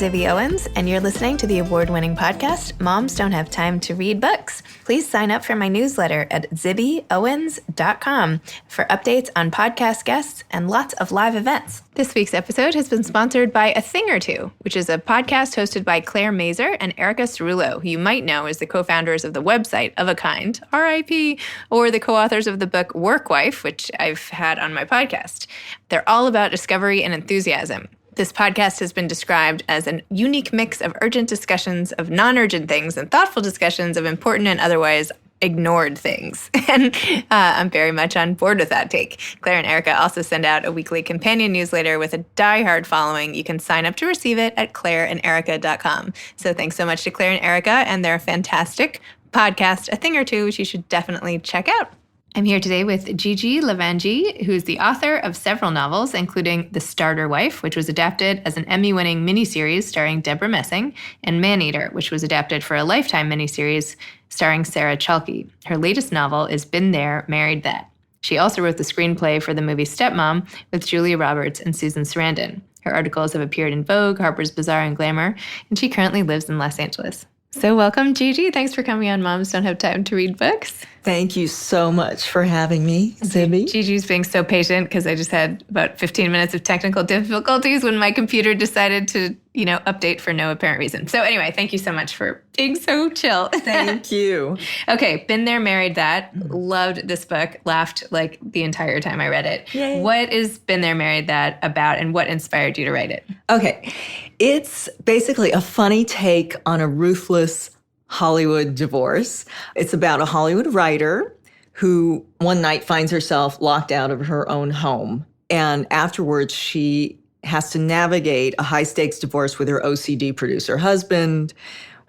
Zibby Owens, and you're listening to the award-winning podcast, Moms Don't Have Time to Read Books. Please sign up for my newsletter at zibbyowens.com for updates on podcast guests and lots of live events. This week's episode has been sponsored by A Thing or Two, which is a podcast hosted by Claire Mazur and Erica Cerullo, who you might know as the co-founders of the website Of a Kind, RIP, or the co-authors of the book Work Wife, which I've had on my podcast. They're all about discovery and enthusiasm. This podcast has been described as a unique mix of urgent discussions of non-urgent things and thoughtful discussions of important and otherwise ignored things. And I'm very much on board with that take. Claire and Erica also send out a weekly companion newsletter with a diehard following. You can sign up to receive it at claireanderica.com. So thanks so much to Claire and Erica and their fantastic podcast, A Thing or Two, which you should definitely check out. I'm here today with Gigi Levangie, who's the author of several novels, including The Starter Wife, which was adapted as an Emmy-winning miniseries starring Deborah Messing, and Maneater, which was adapted for a Lifetime miniseries starring Sarah Chalke. Her latest novel is Been There, Married That. She also wrote the screenplay for the movie Stepmom with Julia Roberts and Susan Sarandon. Her articles have appeared in Vogue, Harper's Bazaar, and Glamour, and she currently lives in Los Angeles. So welcome, Gigi. Thanks for coming on Moms Don't Have Time to Read Books. Thank you so much for having me, Zibby. Gigi's being so patient because I just had about 15 minutes of technical difficulties when my computer decided to, update for no apparent reason. So anyway, thank you so much for being so chill. Thank you. Okay, Been There, Married That. Loved this book. Laughed like the entire time I read it. Yay. What is Been There, Married That about, and what inspired you to write it? Okay. It's basically a funny take on a ruthless Hollywood divorce. It's about a Hollywood writer who one night finds herself locked out of her own home. And afterwards, she has to navigate a high-stakes divorce with her OCD producer husband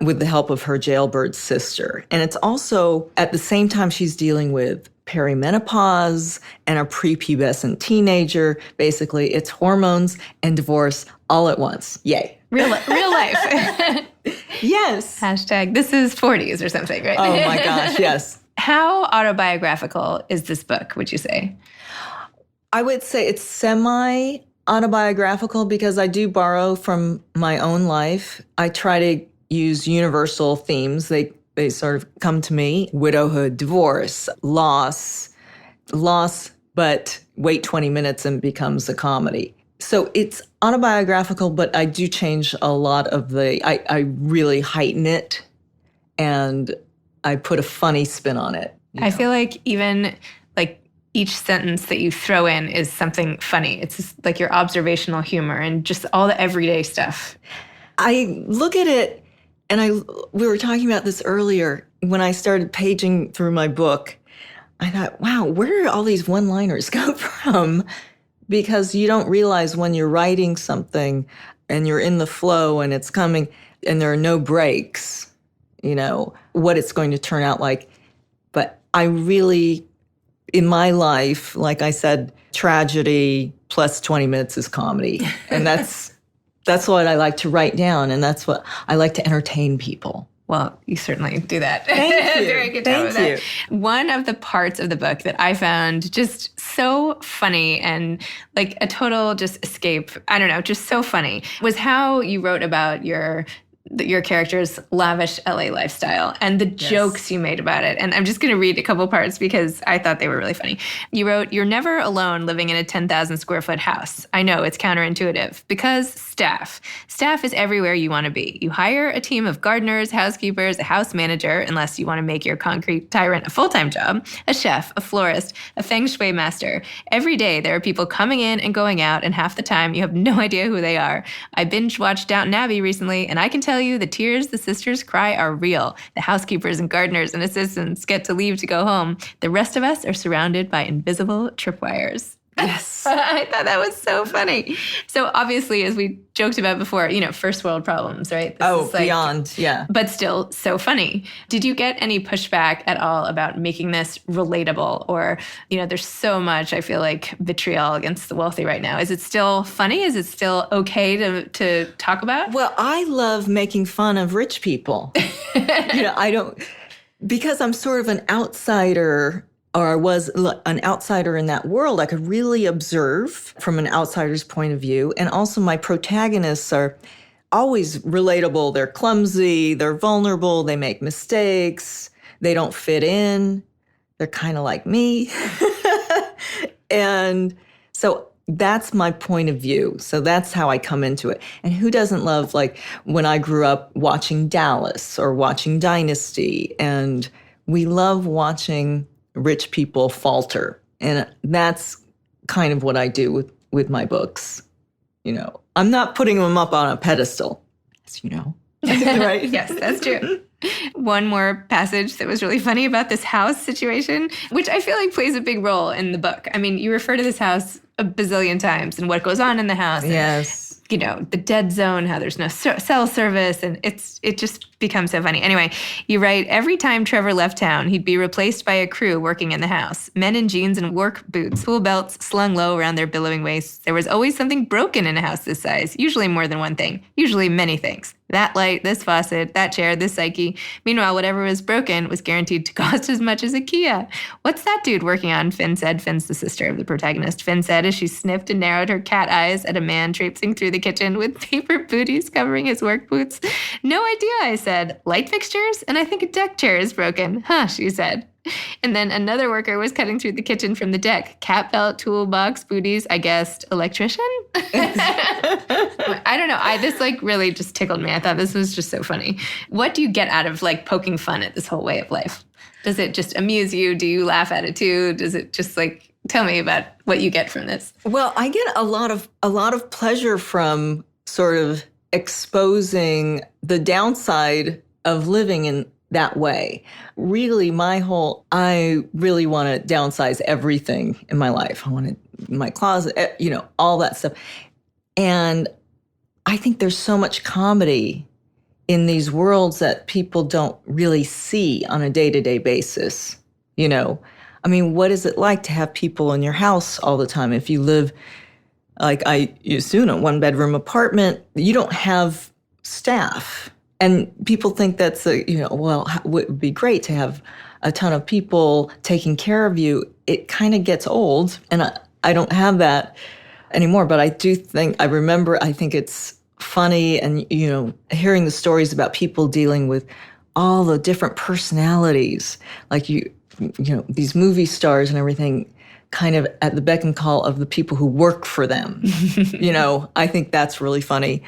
with the help of her jailbird sister. And it's also, at the same time, she's dealing with perimenopause and a prepubescent teenager. Basically, it's hormones and divorce all at once. Yay. Real life. Yes. Hashtag this is 40s or something, right? Oh my gosh, yes. How autobiographical is this book, would you say? I would say it's semi-autobiographical because I do borrow from my own life. I try to use universal themes. They sort of come to me. Widowhood, divorce, loss, but wait 20 minutes and becomes a comedy. So it's autobiographical, but I do change a lot of I really heighten it and I put a funny spin on it. I feel like even like each sentence that you throw in is something funny. It's just like your observational humor and just all the everyday stuff. I look at it, and we were talking about this earlier. When I started paging through my book, I thought, wow, where do all these one-liners go from? Because you don't realize when you're writing something and you're in the flow and it's coming and there are no breaks, what it's going to turn out like. But I really, in my life, like I said, tragedy plus 20 minutes is comedy. And that's what I like to write down, and that's what I like to entertain people. Well, you certainly do that. Thank you. Very good job with Thank that. One of the parts of the book that I found just so funny and like a total just escape, I don't know, just so funny, was how you wrote about your character's lavish LA lifestyle and the jokes you made about it. And I'm just going to read a couple parts because I thought they were really funny. You wrote, "You're never alone living in a 10,000 square foot house. I know it's counterintuitive because staff is everywhere you want to be. You hire a team of gardeners, housekeepers, a house manager, unless you want to make your concrete tyrant a full-time job, a chef, a florist, a feng shui master. Every day there are people coming in and going out, and half the time you have no idea who they are. I binge watched Downton Abbey recently, and I can tell you the tears the sisters cry are real. The housekeepers and gardeners and assistants get to leave to go home. The rest of us are surrounded by invisible tripwires." Yes. I thought that was so funny. So obviously, as we joked about before, first world problems, right? This is beyond, yeah. But still so funny. Did you get any pushback at all about making this relatable? Or, there's so much, I feel like, vitriol against the wealthy right now. Is it still funny? Is it still okay to talk about? Well, I love making fun of rich people. Because I'm sort of an outsider, or I was an outsider in that world, I could really observe from an outsider's point of view. And also my protagonists are always relatable. They're clumsy, they're vulnerable, they make mistakes, they don't fit in. They're kind of like me. And so that's my point of view. So that's how I come into it. And who doesn't love, like, when I grew up watching Dallas or watching Dynasty, and we love watching rich people falter. And that's kind of what I do with my books. You know, I'm not putting them up on a pedestal, as you know. Right? Yes, that's true. One more passage that was really funny about this house situation, which I feel like plays a big role in the book. I mean, you refer to this house a bazillion times and what goes on in the house. Yes. And, you know, the dead zone, how there's no cell service, and it just becomes so funny. Anyway, you write, every time Trevor left town, he'd be replaced by a crew working in the house. Men in jeans and work boots, full belts slung low around their billowing waists. There was always something broken in a house this size, usually more than one thing, usually many things. That light, this faucet, that chair, this psyche. Meanwhile, whatever was broken was guaranteed to cost as much as a Kia. What's that dude working on? Finn said. Finn's the sister of the protagonist. Finn said as she sniffed and narrowed her cat eyes at a man traipsing through the kitchen with paper booties covering his work boots. No idea, I said. Light fixtures? And I think a deck chair is broken. Huh, she said. And then another worker was cutting through the kitchen from the deck. Cat belt, toolbox, booties, I guessed. Electrician? I don't know. This really just tickled me. I thought this was just so funny. What do you get out of poking fun at this whole way of life? Does it just amuse you? Do you laugh at it too? Does it just tell me about what you get from this? Well, I get a lot of pleasure from sort of exposing the downside of living in that way. Really, I really want to downsize everything in my life. I want my closet, all that stuff. And I think there's so much comedy in these worlds that people don't really see on a day-to-day basis. I mean, what is it like to have people in your house all the time? If you live, I assume, a one-bedroom apartment, you don't have staff. And people think that's it would be great to have a ton of people taking care of you. It kind of gets old, and I don't have that anymore. But I do think, I think it's funny, and, hearing the stories about people dealing with all the different personalities, these movie stars and everything, kind of at the beck and call of the people who work for them. I think that's really funny.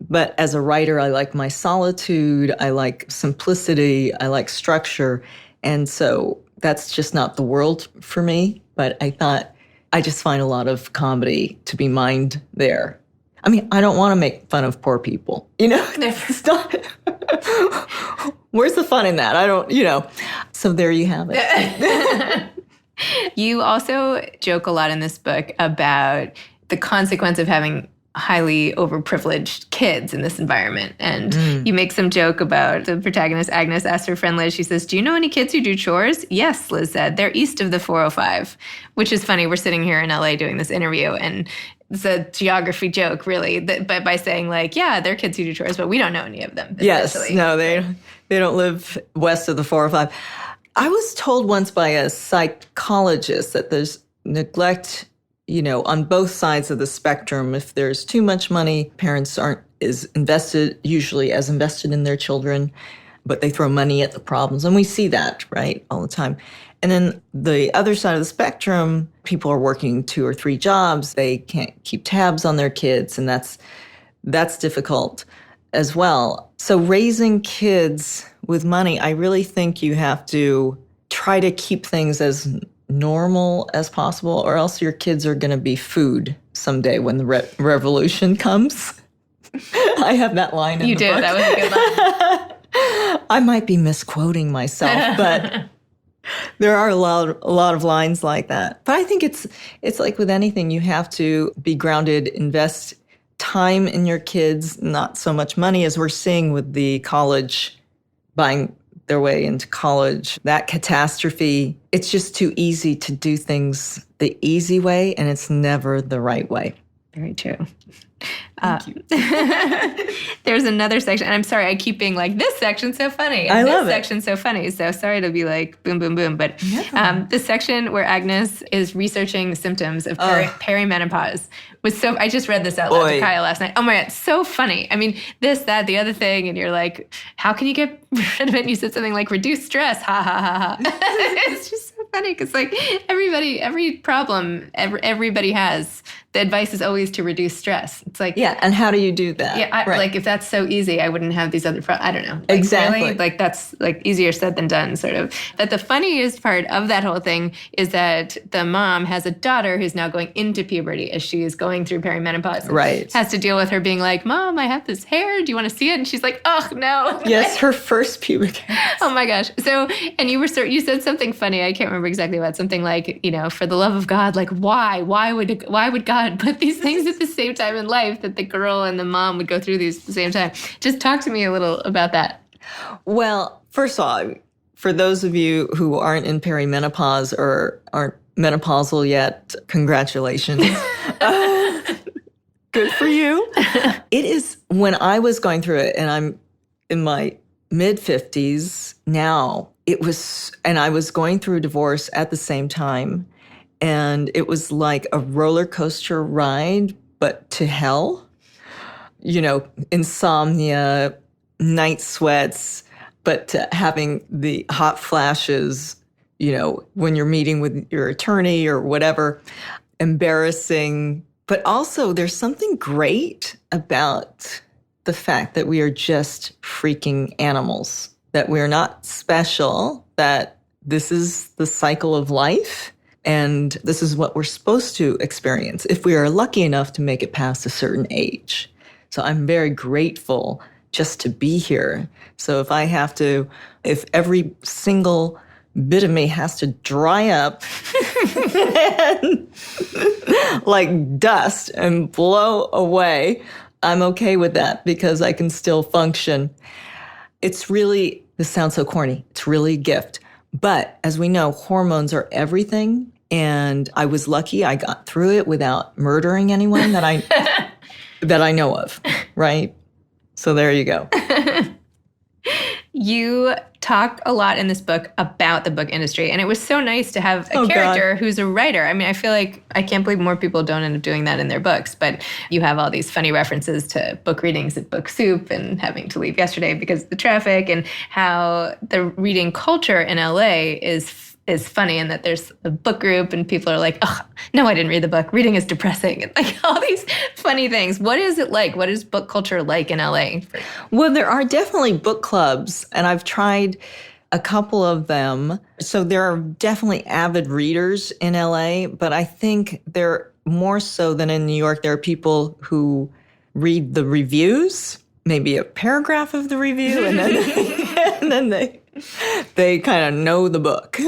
But as a writer, I like my solitude. I like simplicity. I like structure. And so that's just not the world for me. But I just find a lot of comedy to be mined there. I mean, I don't want to make fun of poor people. It's not, where's the fun in that? I don't, So there you have it. You also joke a lot in this book about the consequence of having highly overprivileged kids in this environment. And you make some joke about the protagonist, Agnes, asked her friend Liz, she says, do you know any kids who do chores? Yes, Liz said. They're east of the 405, which is funny. We're sitting here in LA doing this interview, and it's a geography joke, really, but by saying yeah, they're kids who do chores, but we don't know any of them. Yes, no, they don't live west of the 405. I was told once by a psychologist that there's neglect, on both sides of the spectrum. If there's too much money, parents aren't usually as invested in their children, but they throw money at the problems. And we see that, right, all the time. And then the other side of the spectrum, people are working 2 or 3 jobs. They can't keep tabs on their kids, and that's difficult as well. So raising kids with money, I really think you have to try to keep things as normal as possible, or else your kids are going to be food someday when the revolution comes. I have that line in the book. You did. That was a good line. I might be misquoting myself, but there are a lot of lines like that. But I think it's like with anything, you have to be grounded, invest time in your kids, not so much money, as we're seeing with the college, buying their way into college, that catastrophe. It's just too easy to do things the easy way, and it's never the right way. Very true. Thank you. There's another section, and I'm sorry, I keep being like, this section's so funny. I And love this it. section's so funny. So sorry to be like, boom, boom, boom. But the section where Agnes is researching symptoms of perimenopause was so, I just read this out loud to Kyle last night. Oh my God, so funny. I mean, this, that, the other thing. And you're like, how can you get rid of it? And you said something like, reduce stress. Ha, ha, ha, ha. It's just so funny because like every problem everybody has, the advice is always to reduce stress. It's like, yeah, and how do you do that? Yeah, like if that's so easy, I wouldn't have these other problems. I don't know. Like, exactly. Really? Like that's like easier said than done, sort of. But the funniest part of that whole thing is that the mom has a daughter who's now going into puberty as she is going through perimenopause. Right. Has to deal with her being like, Mom, I have this hair. Do you want to see it? And she's like, oh, no. Yes, her first pubic hair. Oh my gosh. So, and you said something funny. I can't remember exactly what. Something like, for the love of God, like why would God put these things at the same time in life that the girl and the mom would go through these at the same time? Just talk to me a little about that. Well, first of all, for those of you who aren't in perimenopause or aren't menopausal yet, congratulations. Good for you. It is, when I was going through it, and I'm in my mid-50s now, and I was going through a divorce at the same time, and it was like a roller coaster ride, but to hell. Insomnia, night sweats, but having the hot flashes, when you're meeting with your attorney or whatever, embarrassing. But also there's something great about the fact that we are just freaking animals, that we're not special, that this is the cycle of life. And this is what we're supposed to experience if we are lucky enough to make it past a certain age. So I'm very grateful just to be here. So if every single bit of me has to dry up and, like dust and blow away, I'm okay with that because I can still function. This sounds so corny, it's really a gift. But as we know, hormones are everything. And I was lucky I got through it without murdering anyone that I know of, right? So there you go. You talk a lot in this book about the book industry, and it was so nice to have a character who's a writer. I mean, I feel like I can't believe more people don't end up doing that in their books, but you have all these funny references to book readings at Book Soup and having to leave yesterday because of the traffic, and how the reading culture in LA is funny, and that there's a book group and people are like, oh, no, I didn't read the book. Reading is depressing. And like all these funny things. What is it like? What is book culture like in LA? Well, there are definitely book clubs, and I've tried a couple of them. So there are definitely avid readers in LA, but I think they're more so than in New York. There are people who read the reviews, maybe a paragraph of the review, and then they kind of know the book,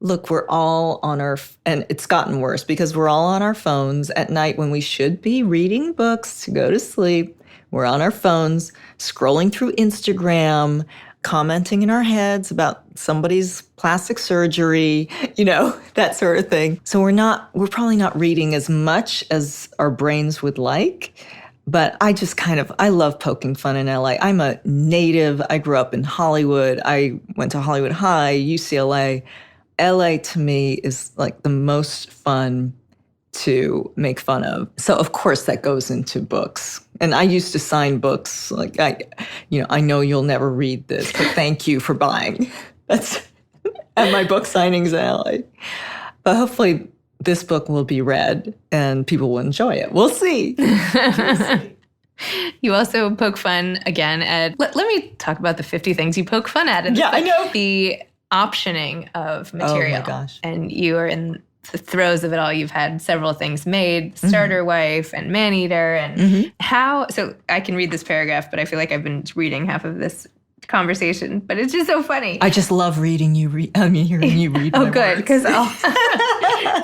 Look, we're all and it's gotten worse because we're all on our phones at night when we should be reading books to go to sleep. We're on our phones, scrolling through Instagram, commenting in our heads about somebody's plastic surgery, that sort of thing. So we're probably not reading as much as our brains would like. But I love poking fun in LA. I'm a native. I grew up in Hollywood. I went to Hollywood High, UCLA. LA to me is like the most fun to make fun of. So of course that goes into books. And I used to sign books. Like I know you'll never read this, but thank you for buying. That's at my book signings in LA. But hopefully this book will be read and people will enjoy it. We'll see. You also poke fun again at, let me talk about the 50 things you poke fun at. Yeah, I know. The optioning of material. Oh my gosh. And you are in the throes of it all. You've had several things made, Starter Wife and Maneater. And so I can read this paragraph, but I feel like I've been reading half of this conversation, but it's just so funny. I just love hearing you read. Oh, good, because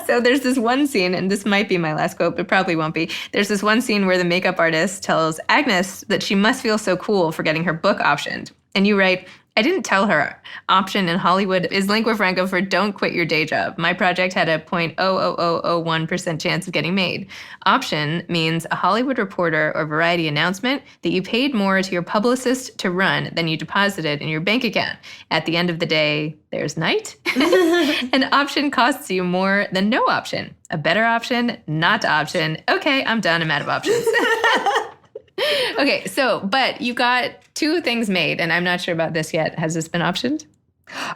so there's this one scene, and this might be my last quote, but probably won't be. There's this one scene where the makeup artist tells Agnes that she must feel so cool for getting her book optioned. And you write, I didn't tell her. Option in Hollywood is lingua franca for don't quit your day job. My project had a 0.00001% chance of getting made. Option means a Hollywood reporter or variety announcement that you paid more to your publicist to run than you deposited in your bank account. At the end of the day, there's night. An option costs you more than no option. A better option, not option. Okay, I'm done. I'm out of options. Okay, but you got 2 things made, and I'm not sure about this yet. Has this been optioned?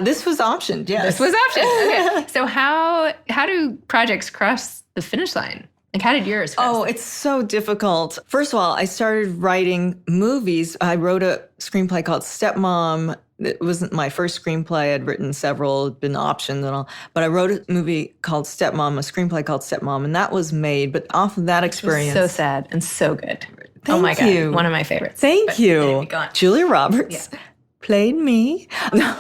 This was optioned, yes. This was optioned. Okay. So how do projects cross the finish line? Like, how did yours cross? Oh, it's so difficult. First of all, I started writing movies. I wrote a screenplay called Stepmom. It wasn't my first screenplay. I'd written several, been optioned and all. But I wrote a movie called Stepmom, a screenplay called Stepmom, and that was made. But off of that experience... So sad and so good. Thank oh my you. God, one of my favorites. Thank you. Julia Roberts played me. No,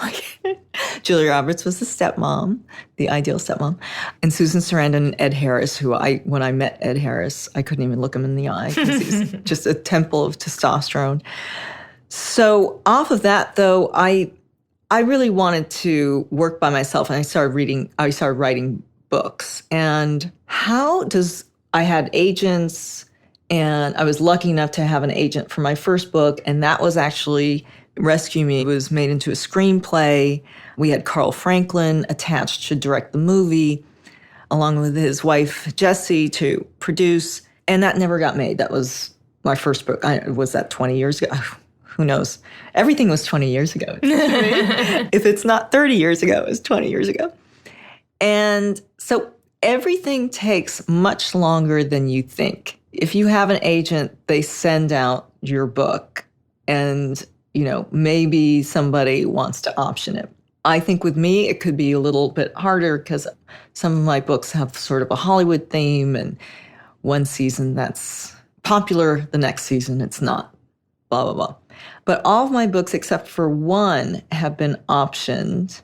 Julia Roberts was the stepmom, the ideal stepmom. And Susan Sarandon and Ed Harris, when I met Ed Harris, I couldn't even look him in the eye because he's just a temple of testosterone. So off of that, though, I really wanted to work by myself, and I started writing books. And I had agents, and I was lucky enough to have an agent for my first book, and that was actually Rescue Me. It was made into a screenplay. We had Carl Franklin attached to direct the movie, along with his wife, Jessie, to produce, and that never got made. That was my first book. Was that 20 years ago? Who knows? Everything was 20 years ago. If it's not 30 years ago, it was 20 years ago. And so everything takes much longer than you think. If you have an agent, they send out your book and, maybe somebody wants to option it. I think with me, it could be a little bit harder because some of my books have sort of a Hollywood theme, and one season that's popular, the next season it's not, blah, blah, blah. But all of my books, except for one, have been optioned,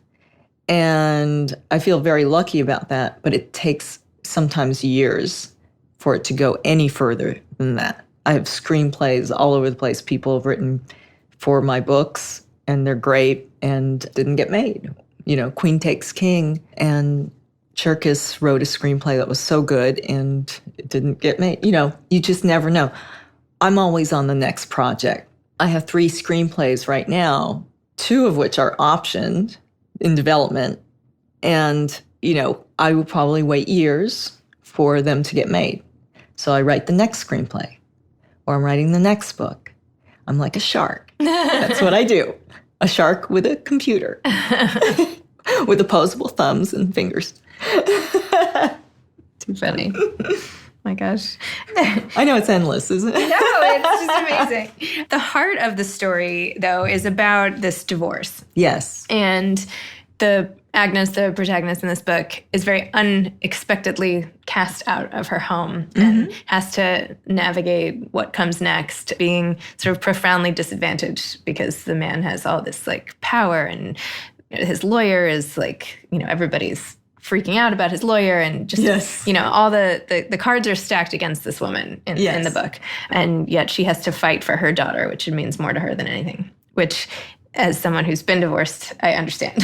and I feel very lucky about that, but it takes sometimes years for it to go any further than that. I have screenplays all over the place. People have written for my books, and they're great and didn't get made. Queen Takes King, and Cherkis wrote a screenplay that was so good and it didn't get made. You just never know. I'm always on the next project. I have 3 screenplays right now, 2 of which are optioned in development. And, I will probably wait years for them to get made. So I write the next screenplay, or I'm writing the next book. I'm like a shark. That's what I do. A shark with a computer, with opposable thumbs and fingers. Too funny. My gosh. I know it's endless, isn't it? No, it's just amazing. The heart of the story, though, is about this divorce. Yes. And Agnes, the protagonist in this book, is very unexpectedly cast out of her home and has to navigate what comes next, being sort of profoundly disadvantaged because the man has all this power, and his lawyer is everybody's freaking out about his lawyer, and just all the cards are stacked against this woman in the book, and yet she has to fight for her daughter, which means more to her than anything, which, as someone who's been divorced, I understand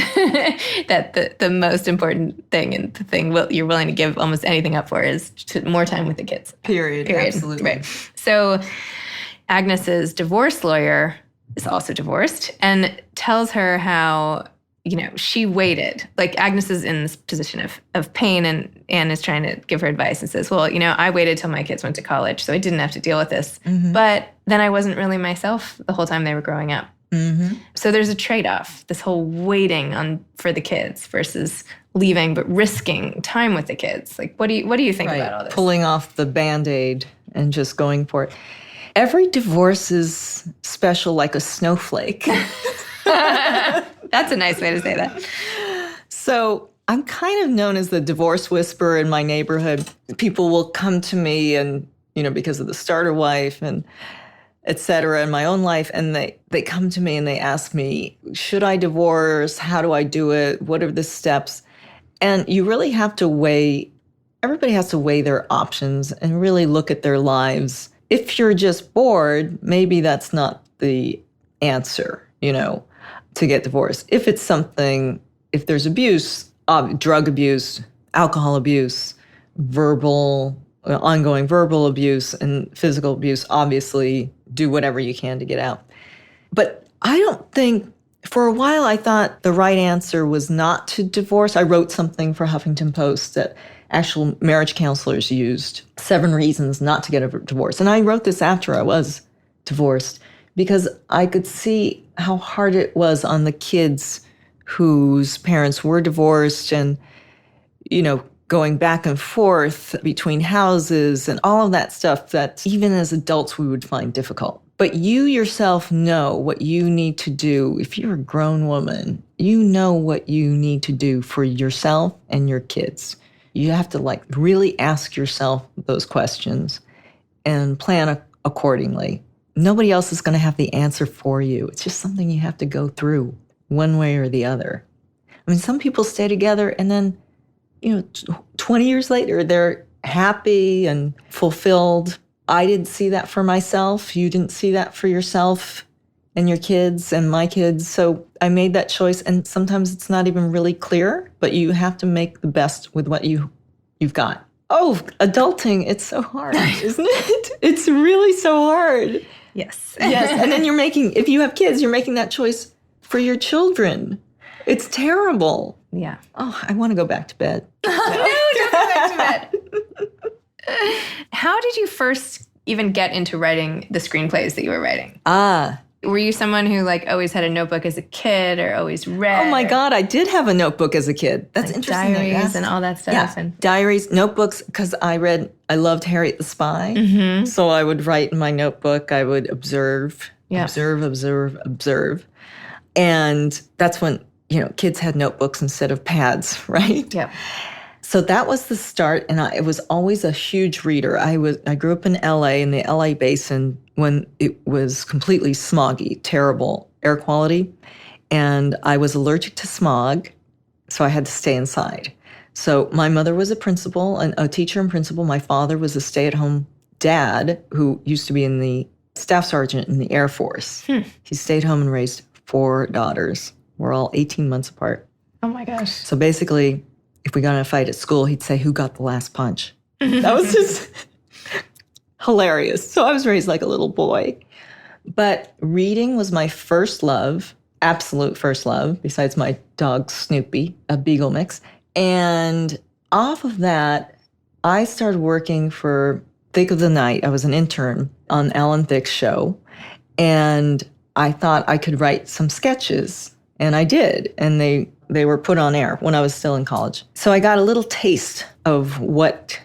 that the most important thing, and the thing you're willing to give almost anything up for, is more time with the kids. Period. Absolutely. Right. So Agnes's divorce lawyer is also divorced and tells her how, she waited. Agnes is in this position of pain, and Anne is trying to give her advice and says, well, I waited till my kids went to college, so I didn't have to deal with this. But then I wasn't really myself the whole time they were growing up. So there's a trade-off, this whole waiting for the kids versus leaving but risking time with the kids. What do you think about all this? Pulling off the Band-Aid and just going for it. Every divorce is special like a snowflake. That's a nice way to say that. So I'm kind of known as the divorce whisperer in my neighborhood. People will come to me and, because of the Starter Wife and et cetera, in my own life. And they come to me and they ask me, should I divorce? How do I do it? What are the steps? And you really have to everybody has to weigh their options and really look at their lives. If you're just bored, maybe that's not the answer, to get divorced. If it's something, if there's abuse, drug abuse, alcohol abuse, ongoing verbal abuse, and physical abuse, obviously do whatever you can to get out. But I don't think, for a while I thought the right answer was not to divorce. I wrote something for Huffington Post that actual marriage counselors used, 7 reasons not to get a divorce. And I wrote this after I was divorced because I could see how hard it was on the kids whose parents were divorced and, going back and forth between houses and all of that stuff that even as adults we would find difficult. But you yourself know what you need to do. If you're a grown woman, you know what you need to do for yourself and your kids. You have to really ask yourself those questions and plan accordingly. Nobody else is going to have the answer for you. It's just something you have to go through one way or the other. I mean, some people stay together and then, 20 years later, they're happy and fulfilled. I didn't see that for myself. You didn't see that for yourself and your kids and my kids. So I made that choice. And sometimes it's not even really clear, but you have to make the best with what you've got. Oh, adulting, it's so hard, isn't it? It's really so hard. Yes. Yes. And then if you have kids, you're making that choice for your children. It's terrible. Yeah. Oh, I want to go back to bed. No, don't go back to bed. How did you first even get into writing the screenplays that you were writing? Were you someone who always had a notebook as a kid or always read? Oh my God, I did have a notebook as a kid. That's interesting. Diaries and all that stuff. Yeah, and diaries, notebooks, because I loved Harriet the Spy. Mm-hmm. So I would write in my notebook, I would observe. And that's when, kids had notebooks instead of pads, right? Yeah. So that was the start, and I was always a huge reader. I grew up in LA, in the LA basin, when it was completely smoggy, terrible air quality, and I was allergic to smog, so I had to stay inside. So my mother was a principal, a teacher and principal. My father was a stay-at-home dad who used to be in the staff sergeant in the Air Force. He stayed home and raised 4 daughters. We're all 18 months apart. Oh my gosh. So basically, if we got in a fight at school, he'd say, "Who got the last punch?" That was just hilarious. So I was raised like a little boy. But reading was my first love, absolute first love, besides my dog Snoopy, a beagle mix. And off of that, I started working for Thick of the Night. I was an intern on Alan Thicke's show. And I thought I could write some sketches. And I did. And they were put on air when I was still in college. So I got a little taste of what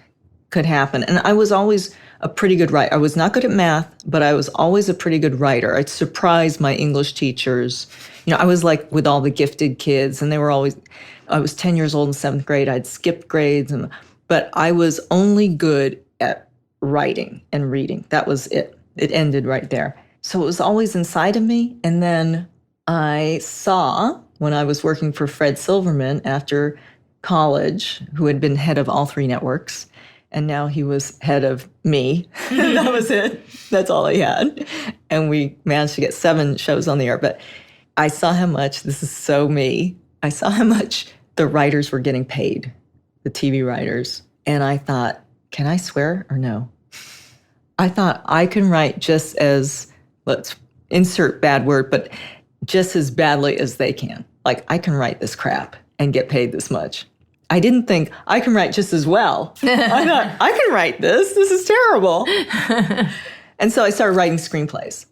could happen. And I was always a pretty good writer. I was not good at math, but I was always a pretty good writer. I'd surprise my English teachers. I was like with all the gifted kids, and I was 10 years old in 7th grade. I'd skipped grades, but I was only good at writing and reading. That was it. It ended right there. So it was always inside of me. And then I saw, when I was working for Fred Silverman after college, who had been head of all 3 networks, and now he was head of me. That was it. That's all he had. And we managed to get 7 shows on the air. But I saw how much, this is so me, I saw how much the writers were getting paid, the TV writers. And I thought, can I swear or no? I thought I can write just as, let's insert bad word, but just as badly as they can. I can write this crap and get paid this much. I didn't think I can write just as well. I thought, I can write this. This is terrible. And so I started writing screenplays.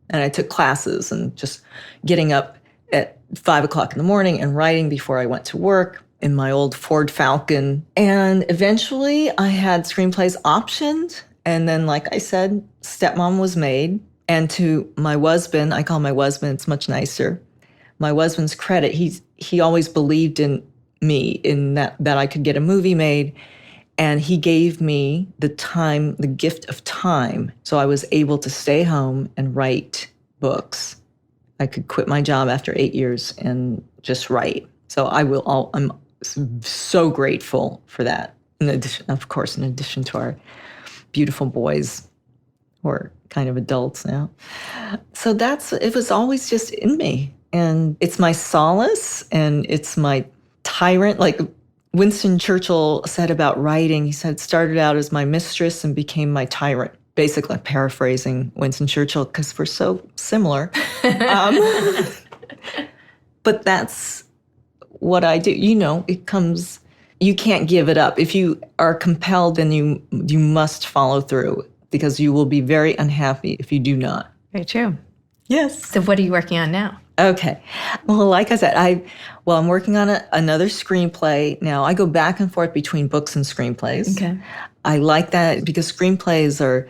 And I took classes and just getting up at 5 o'clock in the morning and writing before I went to work in my old Ford Falcon. And eventually I had screenplays optioned. And then, like I said, Stepmom was made. And to my husband, I call my husband, it's much nicer. My husband's credit, he always believed in me, in that I could get a movie made. And he gave me the gift of time. So I was able to stay home and write books. I could quit my job after 8 years and just write. So I'm so grateful for that. In addition to our beautiful boys who are kind of adults now. So it was always just in me. and it's my solace and it's my tyrant. Like Winston Churchill said about writing, he said, it started out as my mistress and became my tyrant. Basically, paraphrasing Winston Churchill because we're so similar. But that's what I do. It comes, you can't give it up. If you are compelled, then you must follow through because you will be very unhappy if you do not. Very true. Yes. So what are you working on now? Okay. Well, like I said, I'm working on another screenplay now. I go back and forth between books and screenplays. Okay. I like that because screenplays are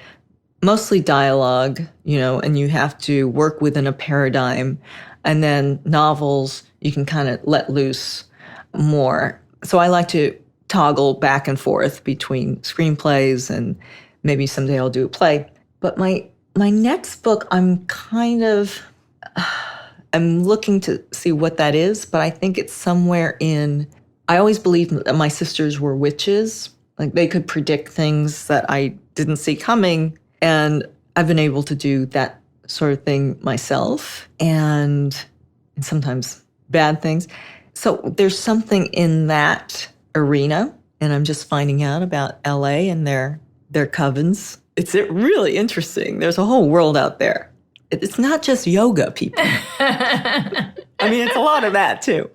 mostly dialogue, and you have to work within a paradigm. And then novels, you can kind of let loose more. So I like to toggle back and forth between screenplays, and maybe someday I'll do a play. But my next book, I'm looking to see what that is, but I think it's somewhere I always believed that my sisters were witches. Like they could predict things that I didn't see coming. And I've been able to do that sort of thing myself and sometimes bad things. So there's something in that arena, and I'm just finding out about LA and their covens. It's really interesting. There's a whole world out there. It's not just yoga, people. I mean, it's a lot of that too.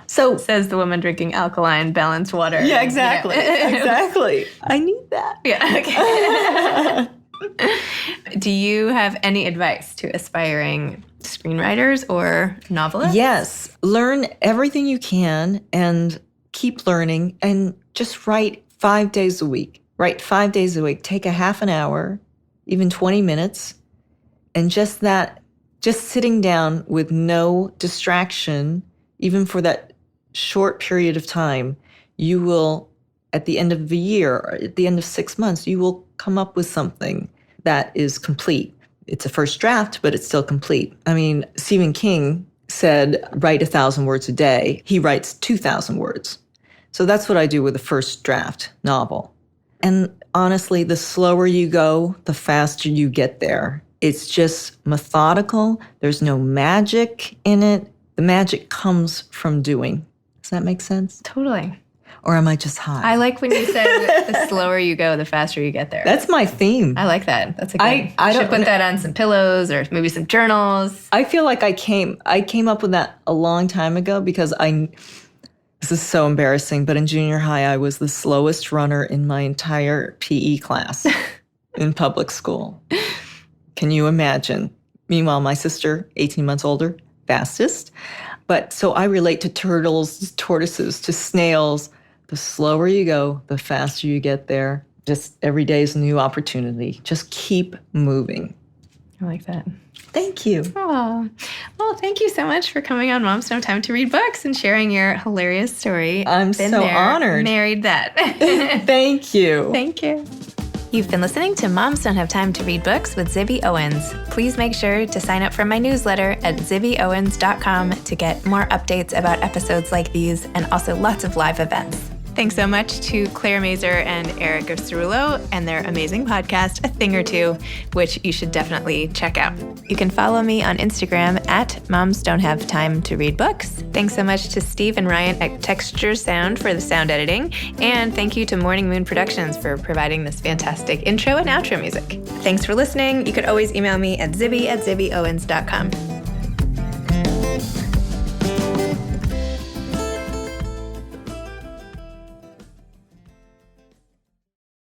So says the woman drinking alkaline balanced water. Yeah, exactly. Exactly. I need that. Yeah, okay. Do you have any advice to aspiring screenwriters or novelists? Yes. Learn everything you can and keep learning and just write 5 days a week. Write 5 days a week. Take a half an hour, even 20 minutes, and just sitting down with no distraction, even for that short period of time, you will, at the end of the year, or at the end of 6 months, you will come up with something that is complete. It's a first draft, but it's still complete. I mean, Stephen King said, write 1,000 words a day. He writes 2,000 words. So that's what I do with a first draft novel. And honestly, the slower you go, the faster you get there. It's just methodical. There's no magic in it. The magic comes from doing. Does that make sense? Totally. Or am I just high? I like when you said the slower you go, the faster you get there. That's my theme. I like that. That's a good. I should put that on some pillows or maybe some journals. I feel like I came up with that a long time ago because this is so embarrassing, but in junior high, I was the slowest runner in my entire PE class in public school. Can you imagine? Meanwhile, my sister, 18 months older, fastest. But so I relate to turtles, to tortoises, to snails. The slower you go, the faster you get there. Just every day is a new opportunity. Just keep moving. I like that. Thank you. Oh, well, thank you so much for coming on Moms Don't Have Time to Read Books and sharing your hilarious story. I'm so honored. Married that. Thank you. Thank you. You've been listening to Moms Don't Have Time to Read Books with Zibby Owens. Please make sure to sign up for my newsletter at zibbyowens.com to get more updates about episodes like these and also lots of live events. Thanks so much to Claire Mazer and Eric Cerullo and their amazing podcast, A Thing or Two, which you should definitely check out. You can follow me on Instagram at Moms Don't Have Time to Read Books. Thanks so much to Steve and Ryan at Texture Sound for the sound editing. And thank you to Morning Moon Productions for providing this fantastic intro and outro music. Thanks for listening. You could always email me at zibby@zibbyowens.com.